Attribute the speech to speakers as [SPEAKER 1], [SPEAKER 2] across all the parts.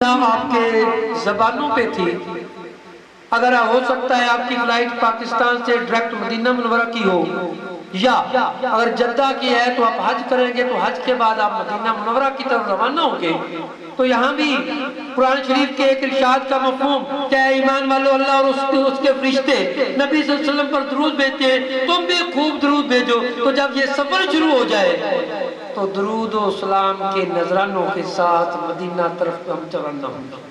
[SPEAKER 1] آپ کے زبانوں پہ تھی. اگر ہو سکتا ہے آپ کی فلائٹ پاکستان سے ڈائریکٹ مدینہ منورہ کی ہو، یا اگر جدہ کی ہے تو آپ حج کریں گے تو حج کے بعد آپ مدینہ منورہ کی طرف روانہ ہوں گے. تو یہاں بھی قرآن شریف کے ایک ارشاد کا مفہوم کیا ہے؟ ایمان والو اللہ اور اس کے فرشتے نبی صلی اللہ علیہ وسلم پر درود بھیجتے ہیں، تم بھی خوب درود بھیجو. تو جب یہ سفر شروع ہو جائے تو درود و سلام کے نذرانوں کے ساتھ مدینہ طرف ہم روانہ ہوں گے.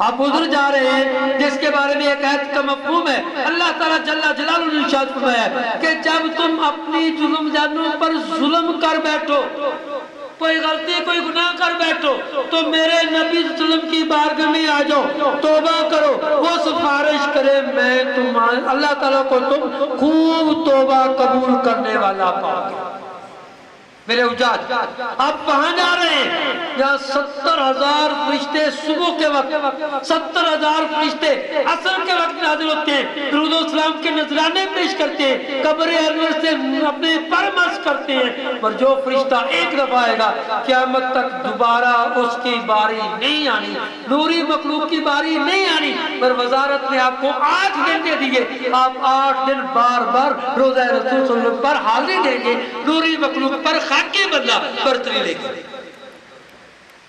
[SPEAKER 1] آپ ادھر جا رہے ہیں جس کے بارے میں ایک آیت کا مفہوم ہے. اللہ تعالیٰ جل جلالہ نے ارشاد فرمایا کہ جب تم اپنی ظلم جانوں پر ظلم کر بیٹھو، کوئی غلطی کوئی گناہ کر بیٹھو، تو میرے نبی صلی اللہ علیہ وسلم کی بارگاہ میں آ جاؤ، توبہ کرو، وہ سفارش کرے، میں تمہارے اللہ تعالیٰ کو تم خوب توبہ قبول کرنے والا پاؤ گے. میرے حجاج آپ کہاں جا رہے ہیں؟ جہاں 70,000 فرشتے صبح کے وقت، 70,000 فرشتے عصر کے وقت نازل ہوتے ہیں، درود و سلام کے نذرانے پیش کرتے ہیں، قبر انور سے اپنے پر مس کرتے ہیں. اور جو فرشتہ ایک دفعہ آئے گا قیامت تک دوبارہ اس کی باری نہیں آنی، نوری مخلوق کی باری نہیں آنی. پر وزارت نے آپ کو 8 دن دے دیے، آپ 8 دن بار بار روزہ رسول صلی اللہ علیہ وسلم پر حاضری دیں گے، نوری مخلوق پر خاکی بندہ برتری لے گے.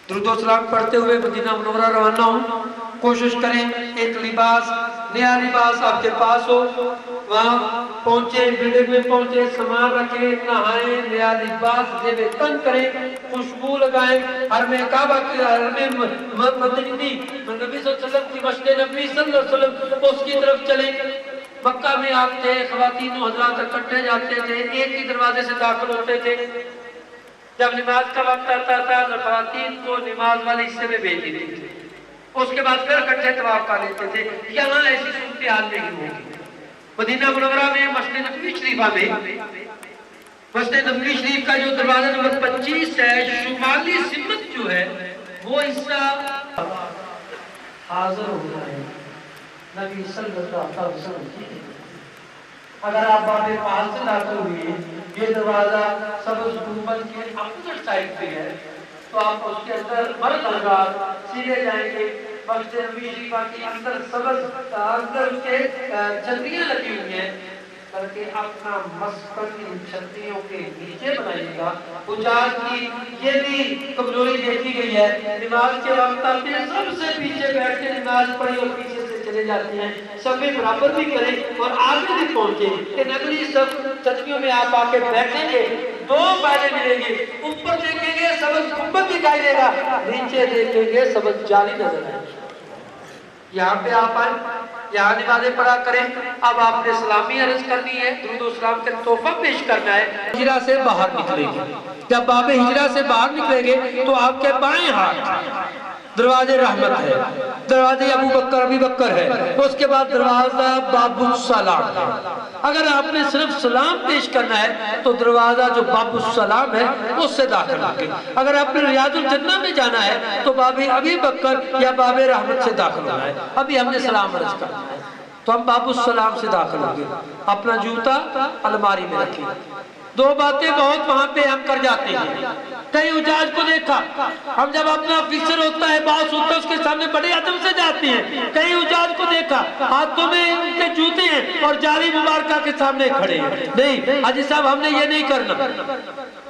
[SPEAKER 1] درود و سلام پڑھتے ہوئے مدینہ منورہ روانہ ہوں. کوشش کریں ایک لباس، نیا لباس آپ کے پاس ہو. وہاں پہنچے، بلڈنگ میں پہنچے، سامان رکھیں، نہائیں، نیا لباس جیب تن کریں، خوشبو لگائیں، حرم کعبہ کی حرم مدینہ نبی صلی اللہ علیہ وسلم کی مسجد نبی صلی اللہ علیہ وسلم اس کی طرف چلیں. مکہ میں آپ تھے، خواتین و حضرات اکٹھے جاتے تھے، ایک ہی دروازے سے داخل ہوتے تھے. جب نماز کا وقت آتا تھا تو خواتین کو نماز والے حصے میں بھیج دیتے تھے، اس کے بعد پھر اکٹھے طواف کر لیتے تھے. یہاں ایسی صورتحال نہیں ہوگی. مدینہ منورہ میں مسجد نبوی شریفہ میں، مسجد نبوی شریف کا جو دروازہ نمبر 25 ہے، شمالی سمت جو ہے وہ حصہ حاضر ہو جائے نبی صلی اللہ علیہ وسلم کی. اگر آپ باب پاس سے داخل ہوئے، یہ دروازہ سبز گنبد کے اپوزٹ سائڈ پہ ہے، تو آپ اس کے اندر مرد حضرات سیدھے جائیں گے. مسجد نبوی شریفہ کے اندر سبز اندر کے چھتریاں لگی ہوئی ہیں، بلکہ اپنا مسکن ان چھتریوں کے نیچے بنائیے گا. حجاج کی یہ بھی کمزوری دیکھی گئی ہے، نماز کے وقت آتے ہیں سب سے پیچھے بیٹھ کے نماز پڑھی اور پیچھے سے چلے جاتے ہیں. صفے برابر بھی کریں اور آگے بھی پہنچیں کہ نگلی سب چھتریوں میں آپ آ کے بیٹھیں گے. 2 فائدے ملیں گے، اوپر دیکھیں گے سبز گنبد دکھائی دے گا، نیچے دیکھیں گے سبز جالی نظر آئے گی. یہاں پہ آپ آئیں، یہاں نمازیں پڑھا کریں. اب آپ نے سلامی عرض کرنی ہے، درود و سلام کا تحفہ پیش کرنا ہے. ہجرہ سے باہر نکلیں گے. جب باب ہجرہ سے باہر نکلیں گے تو آپ کے بائیں ہاتھ دروازے رحمت ہے، دروازے ابی بکر ہے، اس کے بعد دروازہ باب السلام ہے. اگر آپ نے صرف سلام پیش کرنا ہے تو دروازہ جو باب السلام ہے اس سے داخل ہوں گے. اگر آپ نے ریاض الجنہ میں جانا ہے تو باب ابی بکر یا باب رحمت سے داخل ہونا ہے. ابھی ہم نے سلام عرض کرنا ہے تو ہم باب السلام سے داخل ہوں گے. اپنا جوتا الماری میں رکھیں. 2 باتیں بہت وہاں پہ ہم کر جاتے ہیں. کئی حجاج کو دیکھا، ہم جب اپنا آفیسر ہوتا ہے، باس ہوتا ہے، اس کے سامنے بڑے ادب سے جاتے ہیں. کئی حجاج کو دیکھا ہاتھوں میں ان کے جوتے ہیں اور جاری مبارکہ کے سامنے کھڑے ہیں. نہیں حاجی صاحب، ہم نے یہ نہیں کرنا.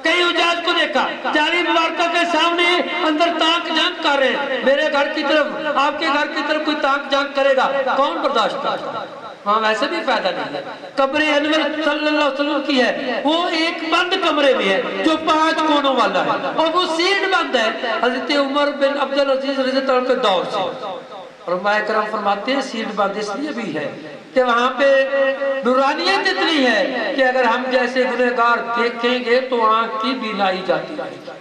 [SPEAKER 1] کئی حجاج کو دیکھا جاری مبارکہ کے سامنے اندر تانک جھانک کر رہے ہیں. میرے گھر کی طرف، آپ کے گھر کی طرف کوئی تانک جھانک کرے گا، کون برداشت کرے گا؟ وہاں ویسے بھی فائدہ نہیں ہے. قبر انور صلی اللہ علیہ وسلم کی ہے، وہ ایک بند کمرے میں ہے جو 5 کونوں والا ہے اور وہ سیٹ بند ہے. حضرت عمر بن عبدالعزیز رضی اللہ عنہ کے دور سے. اور علماء کرام فرماتے ہیں سیٹ بند اس لیے بھی ہے کہ وہاں پہ نورانیت اتنی ہے کہ اگر ہم جیسے گنہگار دیکھیں گے تو آنکھ کی بینائی جاتی ہے.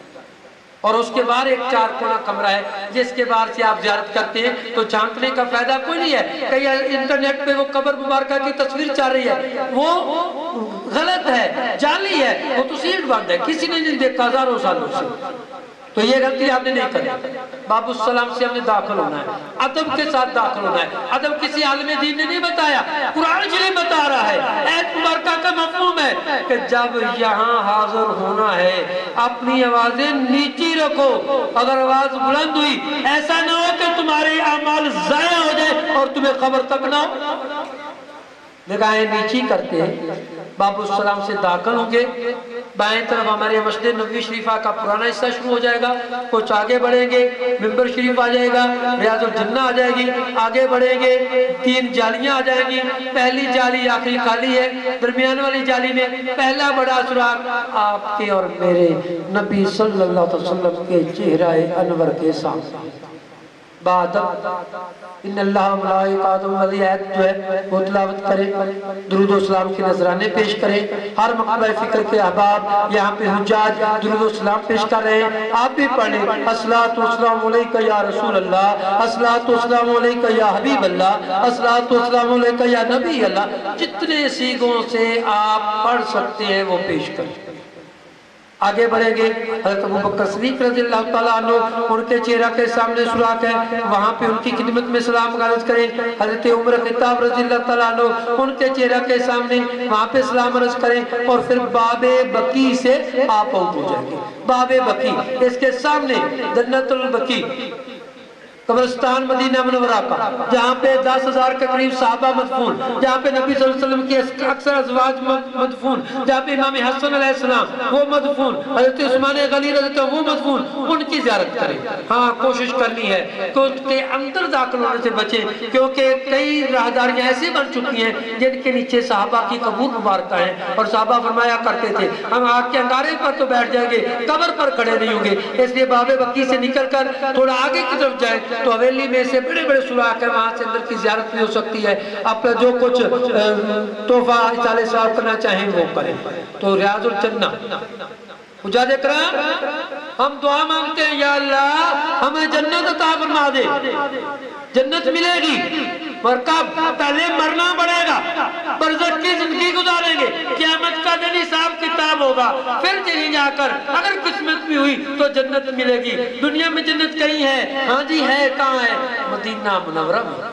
[SPEAKER 1] اور اس کے بعد ایک 4 کونا کمرہ ہے جس کے بعد سے آپ زیارت کرتے ہیں تو جھانکنے کا فائدہ کوئی نہیں ہے. کئی انٹرنیٹ پہ وہ قبر مبارکہ کی تصویر چل رہی ہے، وہ غلط ہے، جعلی ہے، وہ تو سیٹ بند ہے، کسی نے نہیں دیکھا ہزاروں سالوں سے. تو یہ غلطی آپ نے نہیں کرنی. باب السلام سے ہم نے داخل ہونا ہے, ادب کے ساتھ داخل ہونا ہے. ادب کسی عالم دین نے نہیں بتایا, قرآن شریف بتا رہا ہے. ایت مبارکہ کا مفہوم ہے کہ جب یہاں حاضر ہونا ہے اپنی آوازیں نیچی رکھو. اگر آواز بلند ہوئی ایسا نہ ہو کہ تمہارے اعمال ضائع ہو جائے اور تمہیں خبر تک نہ ہو. نگاہیں نیچی کرتے ہیں, باب السلام سے داخل ہوں گے. بائیں طرف ہمارے مسجد نبوی شریفہ کا پرانا حصہ شروع ہو جائے گا, کچھ آگے بڑھیں گے ممبر شریف آ جائے گا, ریاض الجنہ آ جائے گی, آگے بڑھیں گے 3 جالیاں آ جائیں گی. پہلی جالی آخری خالی ہے, درمیان والی جالی میں پہلا بڑا سراغ آپ کے اور میرے نبی صلی اللہ علیہ وسلم کے چہرہ انور کے سامنے. بعد ان اللہ و ملائکاتہ والی آیت جو ہے وہ تلاوت کریں, درود و سلام کے نذرانے پیش کریں. ہر مقبہ فکر کے احباب یہاں پہ حجاج درود و سلام پیش کر رہے ہیں, آپ بھی پڑھیں الصلاۃ والسلام علیکہ یا رسول اللہ, الصلاۃ والسلام علیکہ یا حبیب اللہ, الصلاۃ والسلام علیکہ یا نبی اللہ. جتنے سیغوں سے آپ پڑھ سکتے ہیں وہ پیش کریں. آگے بڑھیں گے, حضرت ابوبکر صدیق رضی اللہ تعالیٰ عنہ ان کے چہرہ کے سامنے سوراخ ہے, وہاں پہ ان کی خدمت میں سلام عرض کریں. حضرت عمر خطاب رضی اللہ تعالیٰ عنہ ان کے چہرہ کے سامنے وہاں پہ سلام عرض کریں, اور پھر باب بقی سے آپ آؤٹ ہو جائیں گے. باب بقی, اس کے سامنے جنت البقی قبرستان مدینہ منورہ کا, جہاں پہ 10,000 کے قریب صحابہ مدفون, جہاں پہ نبی صلی اللہ علیہ وسلم کے اکثر ازواج مدفون, جہاں پہ امام حسن علیہ السلام وہ مدفون, حضرت عثمان غنی رضی اللہ وہ مدفون, ان کی زیارت کریں. ہاں کوشش کرنی ہے کہ اس کے اندر داخل ہونے سے بچیں, کیونکہ کئی راہداریاں ایسے بن چکی ہیں جن کے نیچے صحابہ کی قبور مبارکہ ہیں, اور صحابہ فرمایا کرتے تھے ہم آگ کے انگارے پر تو بیٹھ جائیں گے, قبر پر کھڑے نہیں ہوں گے. اس لیے باب بقی سے نکل کر تھوڑا آگے کی طرف جائیں تو حویلی میں سے بڑے بڑے سوراخ ہیں, وہاں سے اندر کی زیارت بھی ہو سکتی ہے. اپنا جو کچھ تحفہ اصالہ ثواب کرنا چاہیں وہ کریں. تو ریاض الجنہ حجاج اکرام ہم دعا مانگتے ہیں, یا اللہ ہمیں جنت عطا فرما دے. جنت ملے گی اور کب؟ پہلے مرنا پڑے گا, برزخ کی زندگی گزاریں گے, قیامت کا دن حساب کتاب ہوگا, پھر کہیں جا کر اگر قسمت بھی ہوئی تو جنت ملے گی. دنیا میں جنت کہیں ہے, ہاں جی ہے, کہاں ہے؟ مدینہ منورہ میں.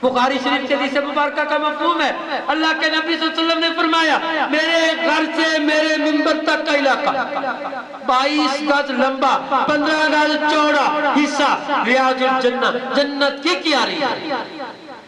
[SPEAKER 1] بخاری شریف کے حدیث مبارکہ کا مفہوم ہے, اللہ کے نبی صلی اللہ علیہ وسلم نے فرمایا میرے گھر سے میرے منبر تک کا علاقہ 22 گز لمبا 15 گز چوڑا حصہ ریاض الجنہ, جنت کی کیاری ہے.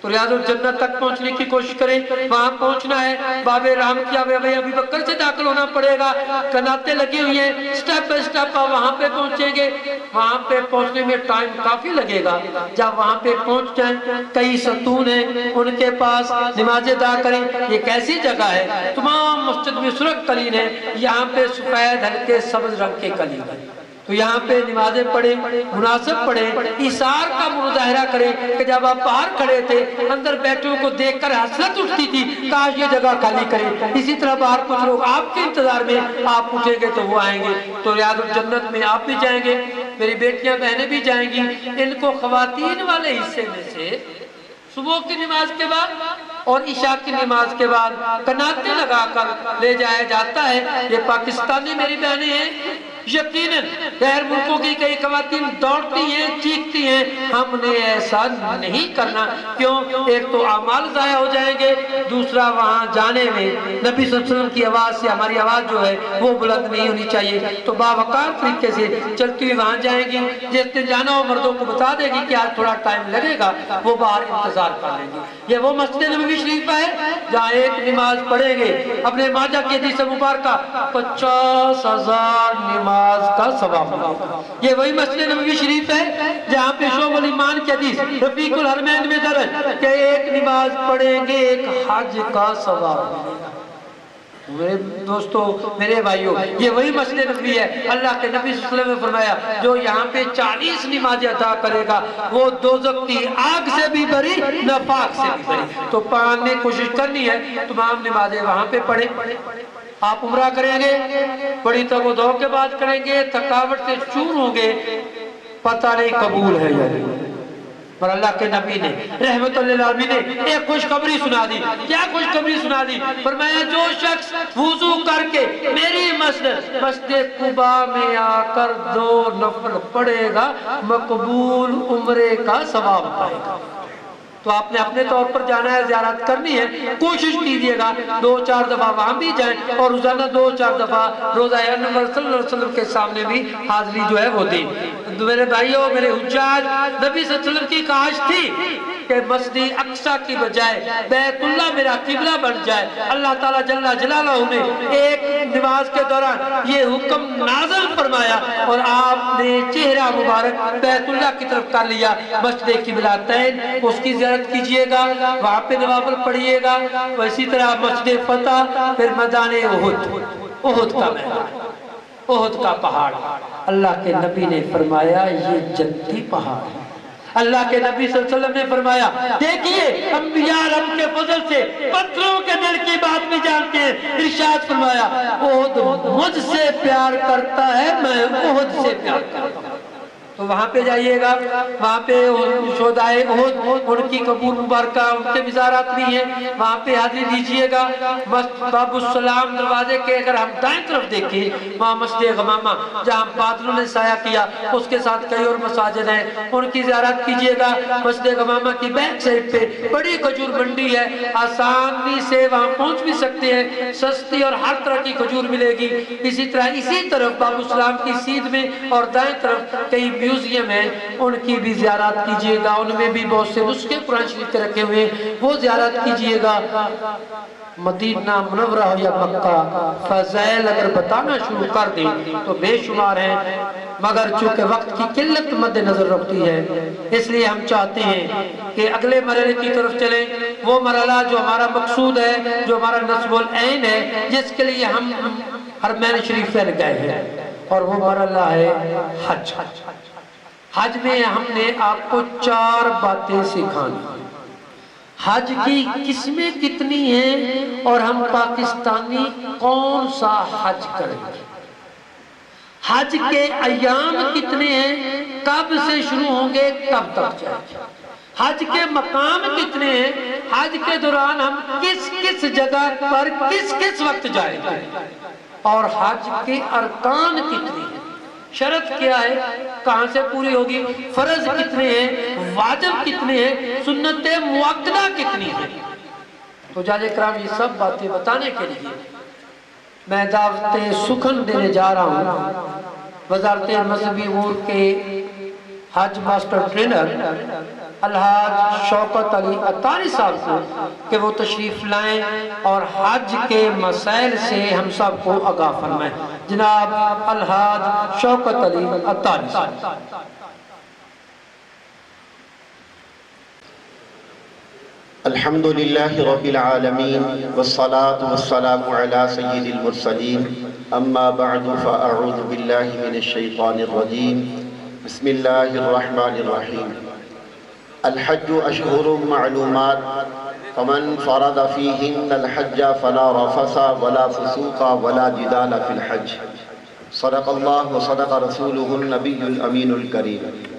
[SPEAKER 1] تو ریاض الجنہ تک پہنچنے کی کوشش کریں, وہاں پہنچنا ہے. باب رحم کیا ابی بکر سے داخل ہونا پڑے گا, کناتے لگی ہوئی ہیں, سٹیپ بائی سٹیپ وہاں پہ پہنچیں گے. وہاں پہ پہنچنے میں ٹائم کافی لگے گا. جب وہاں پہ پہنچ جائیں کئی ستون ہیں, ان کے پاس نماز ادا کریں. یہ کیسی جگہ ہے؟ تمام مسجد میں سرخ قلین ہے, یہاں پہ سفید ہلکے سبز رنگ کے قلین ہے. تو یہاں پہ نمازیں پڑھیں, مناسب پڑھیں, ایثار کا مظاہرہ کریں کہ جب آپ باہر کھڑے تھے اندر بیٹھوں کو دیکھ کر حسرت اٹھتی تھی کاش یہ جگہ خالی کریں. اسی طرح باہر کچھ لوگ آپ کے انتظار میں, آپ اٹھیں گے تو وہ آئیں گے. تو ریاض الجنت میں آپ بھی جائیں گے, میری بیٹیاں بہنیں بھی جائیں گی. ان کو خواتین والے حصے میں سے صبح کی نماز کے بعد اور عشاء کی نماز کے بعد کناتے لگا کر لے جایا جاتا ہے. یہ پاکستانی میری بہنیں ہیں, یقیناً غیر ملکوں کی کئی خواتین دوڑتی ہیں, چیختی ہیں, ہم نے ایسا نہیں کرنا. کیوں؟ ایک تو اعمال ضائع ہو جائیں گے, دوسرا وہاں جانے میں نبی صلی اللہ علیہ وسلم کی آواز سے ہماری آواز جو ہے وہ بلند نہیں ہونی چاہیے. تو باوقار طریقے سے چلتی ہوئی وہاں جائیں گی. جس نے جانا ہو مردوں کو بتا دے گی کہ آج تھوڑا ٹائم لگے گا, وہ باہر انتظار کر لیں گے. یہ وہ مسجد نبوی شریف ہے جہاں ایک نماز پڑھیں گے, اپنے ماجہ کی حدیث مبارکہ 50,000 نماز کا ثواب ملے گا. یہ وہی مسجد نبوی شریف ہے جہاں پہ شعب الایمان کی حدیث رفیق الحرمین میں درج کہ ایک نماز پڑھیں گے ایک حج کا ثواب ملے گا. میرے دوستو, میرے بھائیو, یہ وہی مسجد نبوی ہے. اللہ کے نبی صلی اللہ علیہ وسلم نے فرمایا جو یہاں پہ 40 نمازیں ادا کرے گا وہ دوزخ کی آگ سے بھی بری, نفاق سے بھی بری. تو پڑھنے کوشش کرنی ہے, تمام نمازیں وہاں پہ پڑھیں. آپ عمرہ کریں گے, بڑی تگ و دو کے بعد کریں گے, تھکاوٹ سے چور ہوں گے, پتہ نہیں قبول ہے یا نہیں. اور اللہ کے نبی نے رحمت للعالمین نے ایک خوشخبری سنا دی. کیا خوشخبری سنا دی؟ فرمایا جو شخص وضو کر کے میری مسجد قباء میں آ کر 2 نفل پڑھے گا مقبول عمرے کا ثواب پائے گا. تو آپ نے اپنے طور پر جانا ہے، زیارت کرنی ہے، کوشش کیجئے گا 2-4 دفعہ وہاں بھی جائیں اور روزانہ 2-4 دفعہ روزہ انور صلی اللہ علیہ وسلم کے سامنے بھی حاضری جو ہے وہ دیں. میرے بھائیوں، میرے حجاج، نبی صلی اللہ علیہ وسلم کی کاش تھی کہ مسجد اقصی کی بجائے بیت اللہ میرا قبلہ بن جائے. اللہ تعالیٰ جل جلالہ نے ایک نماز کے دوران یہ حکم نازل فرمایا اور آپ نے چہرہ مبارک بیت اللہ کی طرف کر لیا. مسجد قبلتین اس کی زیارت کیجئے گا، وہاں پہ نوافل پڑھیے گا. اسی طرح مسجد فتح، پھر میدان احد کا میدان، احد کا پہاڑ. اللہ کے نبی نے فرمایا یہ جنتی پہاڑ ہے. اللہ کے نبی صلی اللہ علیہ وسلم نے فرمایا دیکھیے انبیاء رب کے فضل سے پتھروں کے دل کی بات بھی جانتے ہیں. ارشاد فرمایا احد مجھ سے پیار کرتا ہے، میں احد سے پیار کرتا ہوں. تو وہاں پہ جائیے گا، وہاں پہ شہدائے احد ان کی قبور مبارکہ ان کے مزارات بھی ہیں، وہاں پہ حاضری دیجئے گا. باب السلام دروازے کے اگر ہم دائیں طرف دیکھیں وہاں مسجد غمامہ جہاں بادلوں نے سایہ کیا، اس کے ساتھ کئی اور مساجد ہیں، ان کی زیارت کیجئے گا. مسجد غمامہ کی بیک سائڈ پہ بڑی کھجور منڈی ہے، آسانی سے وہاں پہنچ بھی سکتے ہیں، سستی اور ہر طرح کی کھجور ملے گی. اسی طرح اسی طرف باب السلام کی سیدھ میں اور دائیں طرف کئی میوزیم ہیں، ان کی بھی زیارت کیجئے گا. ان میں بھی بہت سے نسخے قرآن شریف کے رکھے ہوئے، وہ زیارت کیجئے گا. مدینہ منورہ یا مکہ فضائل اگر بتانا شروع کر دیں تو بے شمار ہیں، مگر چونکہ وقت کی قلت مد نظر رکھتی ہے اس لیے ہم چاہتے ہیں کہ اگلے مرحلے کی طرف چلیں. وہ مرحلہ جو ہمارا مقصود ہے، جو ہمارا نصب العین ہے، جس کے لیے ہم حرمین شریف میں گئے ہیں، اور وہ مرحلہ ہے حج. حج میں ہم نے آپ کو 4 باتیں سکھانی. حج کی قسمیں کتنی ہیں اور ہم پاکستانی کون سا حج کریں گے، حج کے ایام کتنے ہیں، کب سے شروع ہوں گے، کب تک جائیں گے، حج کے مقام کتنے ہیں، حج کے دوران ہم کس کس جگہ پر کس کس وقت جائیں گے، اور حج کے ارکان کتنے ہیں، شرط کیا ہے، کہاں سے پوری ہوگی، فرض کتنے ہیں، واجب کتنے ہیں، سنت مؤکدہ کتنی ہیں. تو جاج کرام یہ سب باتیں بتانے کے لیے میں دعوت سخن دینے جا رہا ہوں وزارت مذہبی امور کے حج ماسٹر ٹرینر الحاج شوکت علی عطاری صاحب کو کہ وہ تشریف لائیں اور حج کے مسائل سے ہم سب کو آگاہ فرمائیں. جناب الحاج شوکت علی عطاری صاحب.
[SPEAKER 2] الحمدللہ رب العالمین والصلاة والسلام علی سید المرسلین اما بعد فاعوذ باللہ من الشیطان الرجیم بسم اللہ الرحمن الرحیم. الحج اشہر معلومات فمن فرض فیہن الحج فلا رفث ولا فسوق ولا جدال فی الحج. صدق اللہ وصدق رسولہ النبی الامین الکریم.